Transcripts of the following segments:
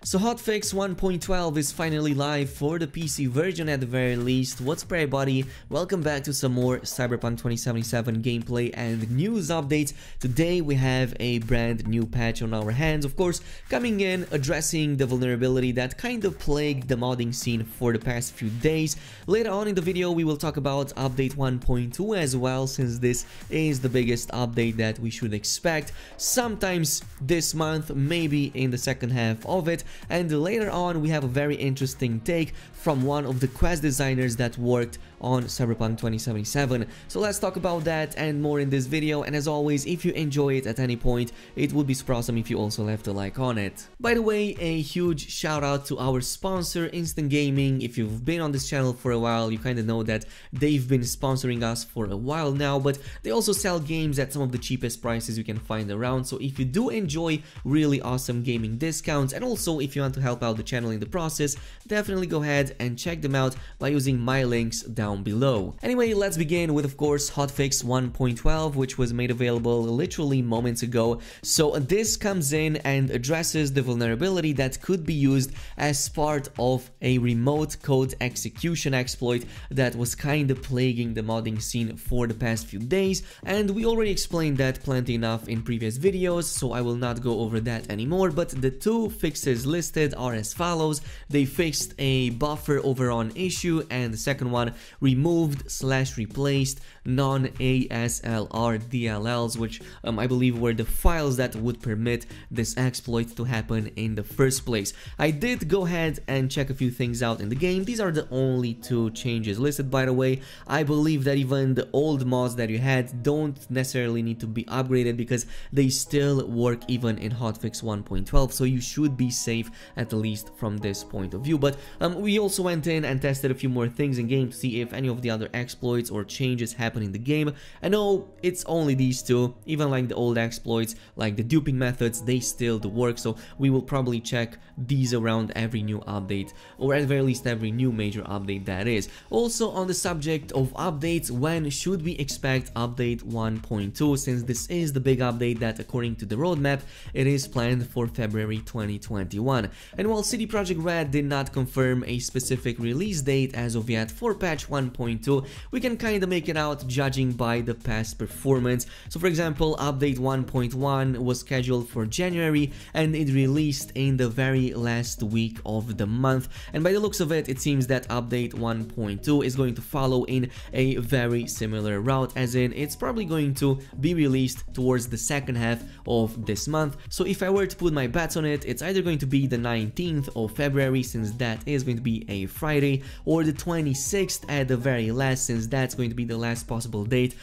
So hotfix 1.12 is finally live for the PC version at the very least. What's up everybody, welcome back to some more Cyberpunk 2077 gameplay and news updates. Today we have a brand new patch on our hands, of course coming in addressing the vulnerability that kind of plagued the modding scene for the past few days. Later on in the video we will talk about update 1.2 as well, since this is the biggest update that we should expect sometimes this month, maybe in the second half of it. And later on we have a very interesting take from one of the quest designers that worked on Cyberpunk 2077. So let's talk about that and more in this video, and as always, if you enjoy it at any point, it would be super awesome if you also left a like on it. By the way, a huge shout out to our sponsor Instant Gaming. If you've been on this channel for a while, you kind of know that they've been sponsoring us for a while now, but they also sell games at some of the cheapest prices you can find around. So if you do enjoy really awesome gaming discounts, and also if you want to help out the channel in the process, definitely go ahead and check them out by using my links down below. Anyway, let's begin with, of course, hotfix 1.12, which was made available literally moments ago. So this comes in and addresses the vulnerability that could be used as part of a remote code execution exploit that was kind of plaguing the modding scene for the past few days, and we already explained that plenty enough in previous videos, so I will not go over that anymore. But the two fixes listed are as follows. They fixed a buffer overrun issue, and the second one removed/replaced non-ASLR DLLs, which I believe were the files that would permit this exploit to happen in the first place. I did go ahead and check a few things out in the game. These are the only two changes listed, by the way. I believe that even the old mods that you had don't necessarily need to be upgraded because they still work even in hotfix 1.12, so you should be safe at least from this point of view. But we also went in and tested a few more things in game to see if any of the other exploits or changes happen in the game. I know it's only these two, even like the old exploits like the duping methods, they still do work, so we will probably check these around every new update, or at the very least every new major update that is. Also, on the subject of updates, when should we expect update 1.2, since this is the big update that according to the roadmap it is planned for February 2021. And while CD Projekt Red did not confirm a specific release date as of yet for patch 1.2, we can kinda make it out judging by the past performance. So for example, update 1.1 was scheduled for January and it released in the very last week of the month, and by the looks of it, it seems that update 1.2 is going to follow in a very similar route, as in it's probably going to be released towards the second half of this month. So if I were to put my bets on it, it's either going to be the 19th of February, since that is going to be a Friday, or the 26th at the very last, since that's going to be the last possible date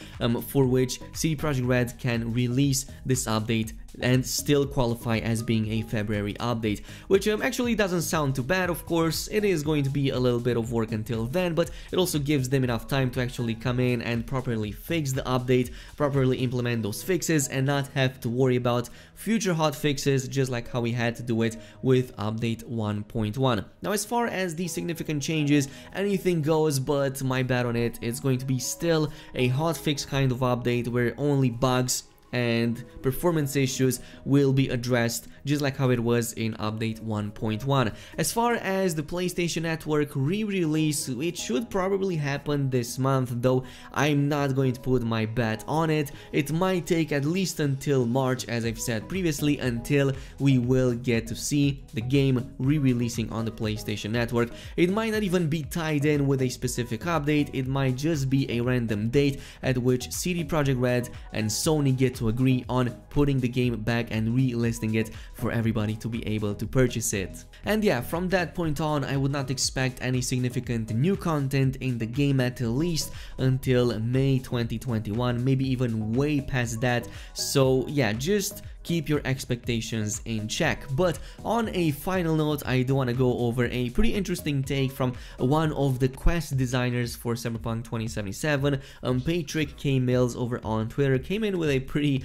for which CD Projekt Red can release this update and still qualify as being a February update, which actually doesn't sound too bad. Of course, it is going to be a little bit of work until then, but it also gives them enough time to actually come in and properly fix the update, properly implement those fixes, and not have to worry about future hot fixes, just like how we had to do it with update 1.1. Now, as far as the significant changes, anything goes, but my bet on it, it's going to be still a hotfix kind of update where only bugs and performance issues will be addressed, just like how it was in update 1.1. As far as the PlayStation Network re-release, it should probably happen this month, though I'm not going to put my bet on it. It might take at least until March, as I've said previously, until we will get to see the game re-releasing on the PlayStation Network. It might not even be tied in with a specific update, it might just be a random date at which CD Projekt Red and Sony get to agree on putting the game back and relisting it for everybody to be able to purchase it. And yeah, from that point on, I would not expect any significant new content in the game at least until May 2021, maybe even way past that. So yeah, just keep your expectations in check. But on a final note, I do want to go over a pretty interesting take from one of the quest designers for Cyberpunk 2077. Patrick K. Mills over on Twitter came in with a pretty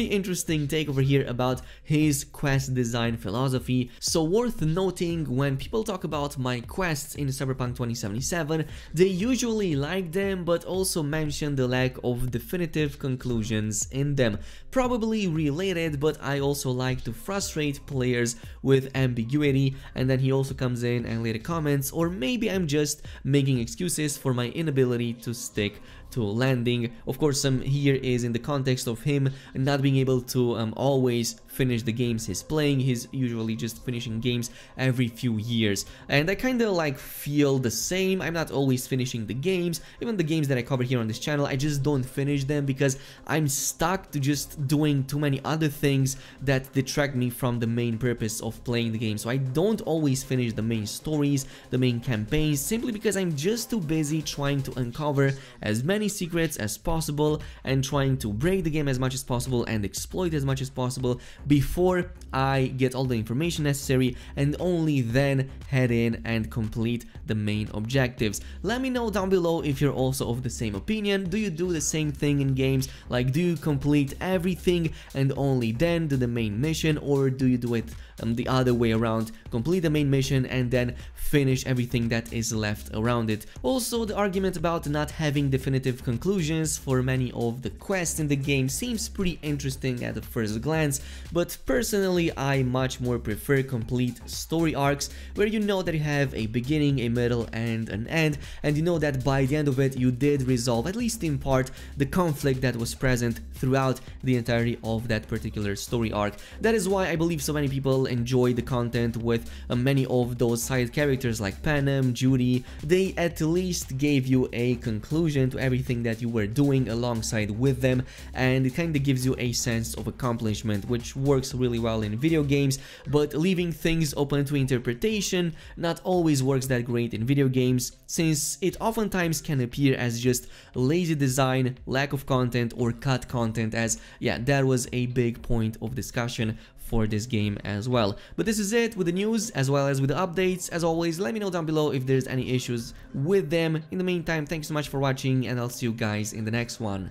interesting take over here about his quest design philosophy. So worth noting, when people talk about my quests in Cyberpunk 2077, they usually like them but also mention the lack of definitive conclusions in them. Probably related, but I also like to frustrate players with ambiguity, and then he also comes in and later comments, or maybe I'm just making excuses for my inability to stick to landing. Of course, here is in the context of him not being able to always finish the games he's playing. He's usually just finishing games every few years, and I kind of like feel the same. I'm not always finishing the games, even the games that I cover here on this channel. I just don't finish them because I'm stuck to just doing too many other things that detract me from the main purpose of playing the game. So I don't always finish the main stories, the main campaigns, simply because I'm just too busy trying to uncover as many secrets as possible and trying to break the game as much as possible and exploit as much as possible before I get all the information necessary, and only then head in and complete the main objectives. Let me know down below if you're also of the same opinion. Do you do the same thing in games? Like, do you complete everything and only then do the main mission, or do you do it the other way around, complete the main mission and then finish everything that is left around it? Also, the argument about not having definitive conclusions for many of the quests in the game seems pretty interesting at the first glance, but personally I much more prefer complete story arcs where you know that you have a beginning, a middle and an end, and you know that by the end of it you did resolve, at least in part, the conflict that was present throughout the entirety of that particular story arc. That is why I believe so many people enjoy the content with many of those side characters like Panem, Judy. They at least gave you a conclusion to everything that you were doing alongside with them, and it kind of gives you a sense of accomplishment, which works really well in video games, but leaving things open to interpretation not always works that great in video games, since it oftentimes can appear as just lazy design, lack of content, or cut content, as yeah, that was a big point of discussion for this game as well. But this is it with the news as well as with the updates. As always, let me know down below if there's any issues with them. In the meantime, thanks so much for watching, and I'll see you guys in the next one.